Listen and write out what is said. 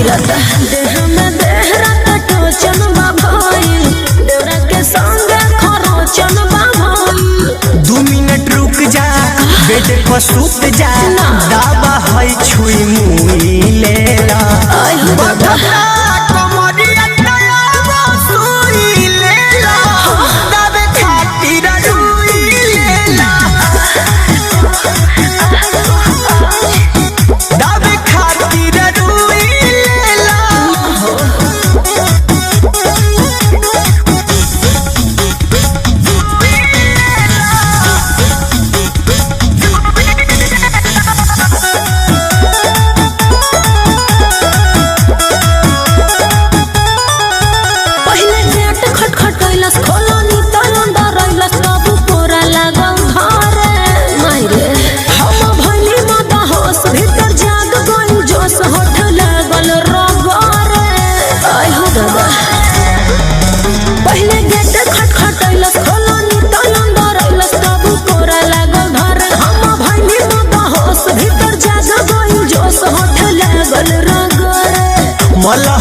गिरता देह में देहरता टोचन बाभाई देवरा के संग खरोचन बाभाई 2 मिनट रुक जा बेड पर सुत जा दावा है छुई मुई लेला कमरिया तयावा सुई लेला दावे खातिर रुई लेला दावे खातिर रुई लेला खटखटैलस खोलनी तलंदा रैलस बाबू पोरा लागल घरे मायरे हम भइली मदा होश भीतर जाग गइल जोश होठ लागल रगरे आय हो दादा पहले गेट खटखटैलस खोलनी तलंदा रैलस बाबू पोरा लागल घरे हम भइली मदा होश भीतर जाग गइल जोश होठ लागल रगरे मला